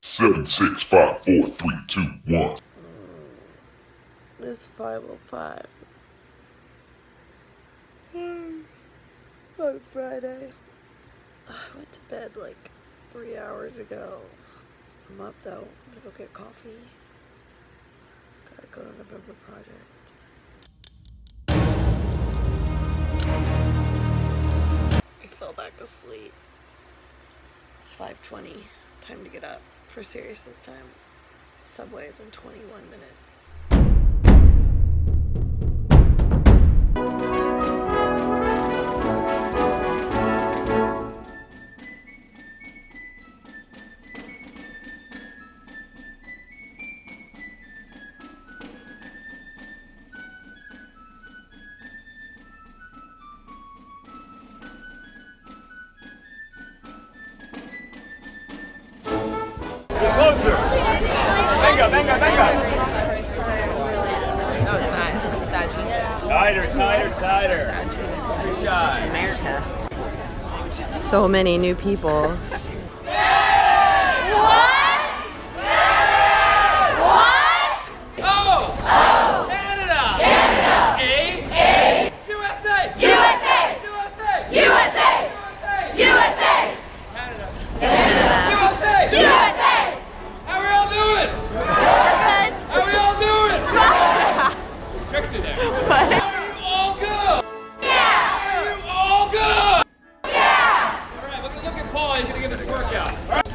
7, 6, 5, 4, 3, 2, 1. It's 5:05. On Friday. I went to bed like 3 hours ago. I'm up though. I'm gonna go get coffee. Gotta go to November Project. I fell back asleep. It's 5:20. Time to get up. For serious this time. Subway is in 21 minutes. Closer. Venga, venga, venga. No, it's not. It's sad genius. Tighter, tighter, tighter. Good shot. America. So many new people.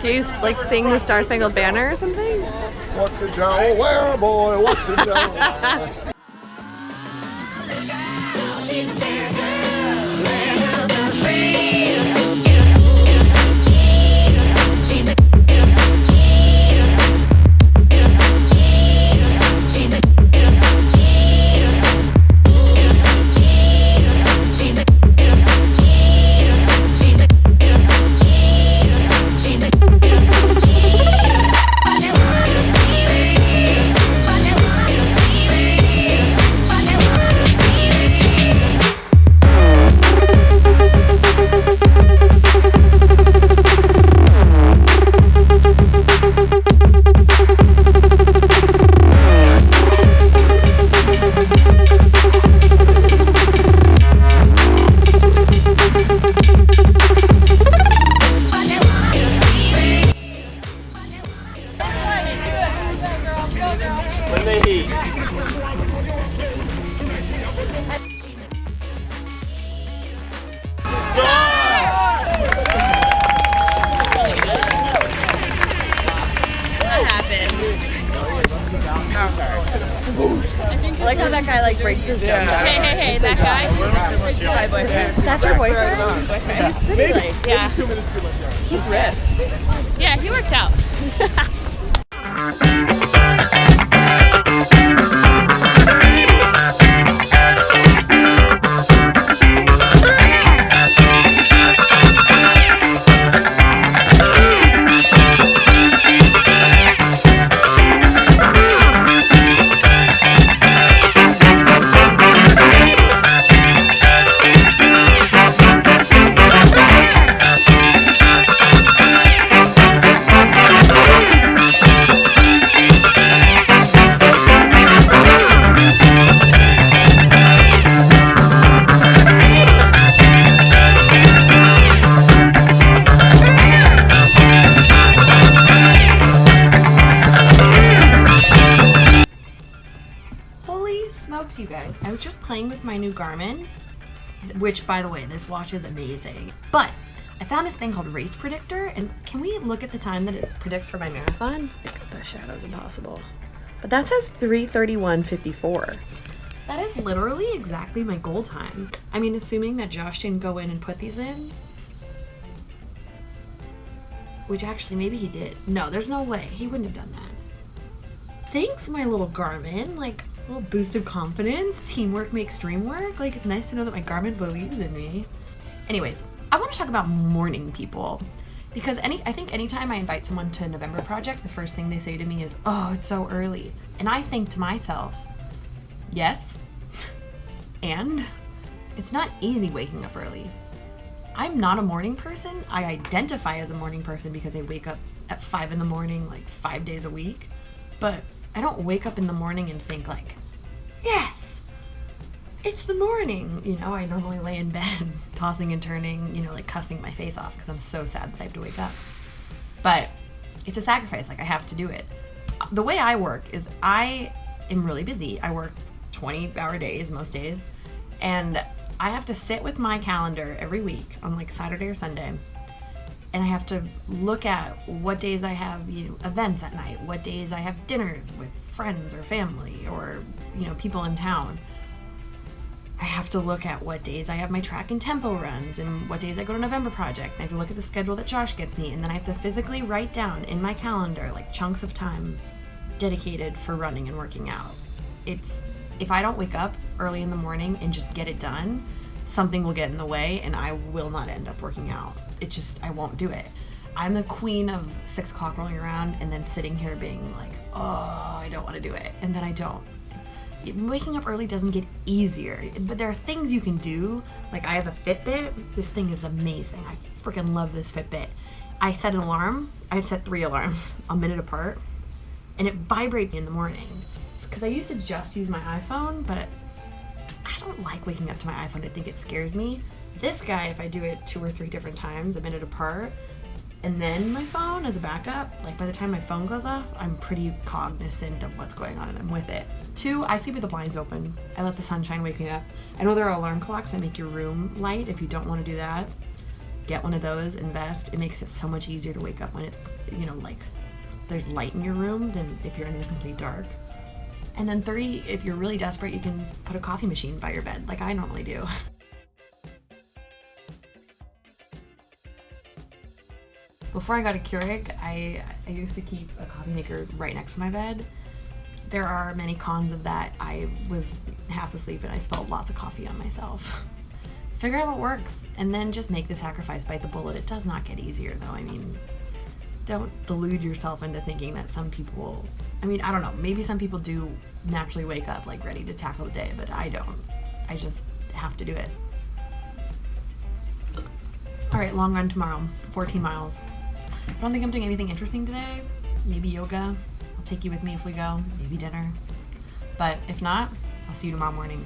Do you like sing the Star Spangled Banner or something? What the Delaware boy, what the Delaware. When they heat. What happened? I like how that guy like breaks his jump. Hey, that guy? My boyfriend. That's your boyfriend? He's pretty like. Yeah. He's ripped. Yeah, he works out. Smokes, you guys. I was just playing with my new Garmin, which, by the way, this watch is amazing. But I found this thing called Race Predictor, and can we look at the time that it predicts for my marathon? The shadow's impossible. But that says 3:31:54. That is literally exactly my goal time. I mean, assuming that Josh didn't go in and put these in. Which actually, maybe he did. No, there's no way. He wouldn't have done that. Thanks, my little Garmin. Like, a little boost of confidence. Teamwork makes dream work. Like, it's nice to know that my Garmin believes in me. Anyways, I want to talk about morning people. Because I think anytime I invite someone to November Project, the first thing they say to me is, oh, it's so early. And I think to myself, yes, and it's not easy waking up early. I'm not a morning person. I identify as a morning person because I wake up at 5 in the morning, like 5 days a week. But I don't wake up in the morning and think like, yes, it's the morning. You know, I normally lay in bed tossing and turning, you know, like cussing my face off because I'm so sad that I have to wake up. But it's a sacrifice, like I have to do it. The way I work is I am really busy. I work 20-hour days most days, and I have to sit with my calendar every week on like Saturday or Sunday, and I have to look at what days I have, you know, events at night, what days I have dinners with friends or family or, you know, people in town. I have to look at what days I have my track and tempo runs and what days I go to November Project. I have to look at the schedule that Josh gets me, and then I have to physically write down in my calendar like chunks of time dedicated for running and working out. If I don't wake up early in the morning and just get it done, something will get in the way and I will not end up working out. I won't do it. I'm the queen of 6 o'clock rolling around and then sitting here being like, oh, I don't want to do it. And then I don't. Waking up early doesn't get easier, but there are things you can do. Like I have a Fitbit. This thing is amazing. I freaking love this Fitbit. I set an alarm. I set 3 alarms a minute apart, and it vibrates in the morning. Because I used to just use my iPhone, but I don't like waking up to my iPhone. I think it scares me. This guy, if I do it 2 or 3 different times a minute apart, and then my phone as a backup, like by the time my phone goes off, I'm pretty cognizant of what's going on and I'm with it. 2, I sleep with the blinds open. I let the sunshine wake me up. I know there are alarm clocks that make your room light. If you don't want to do that, get one of those, invest. It makes it so much easier to wake up when it's, you know, like there's light in your room than if you're in the complete dark. And then 3, if you're really desperate, you can put a coffee machine by your bed, like I normally do. Before I got a Keurig, I used to keep a coffee maker right next to my bed. There are many cons of that. I was half asleep and I spilled lots of coffee on myself. Figure out what works and then just make the sacrifice, bite the bullet. It does not get easier though. I mean, don't delude yourself into thinking that some people, I mean, I don't know, maybe some people do naturally wake up like ready to tackle the day, but I don't. I just have to do it. All right, long run tomorrow, 14 miles. I don't think I'm doing anything interesting today. Maybe yoga. I'll take you with me if we go. Maybe dinner. But if not, I'll see you tomorrow morning.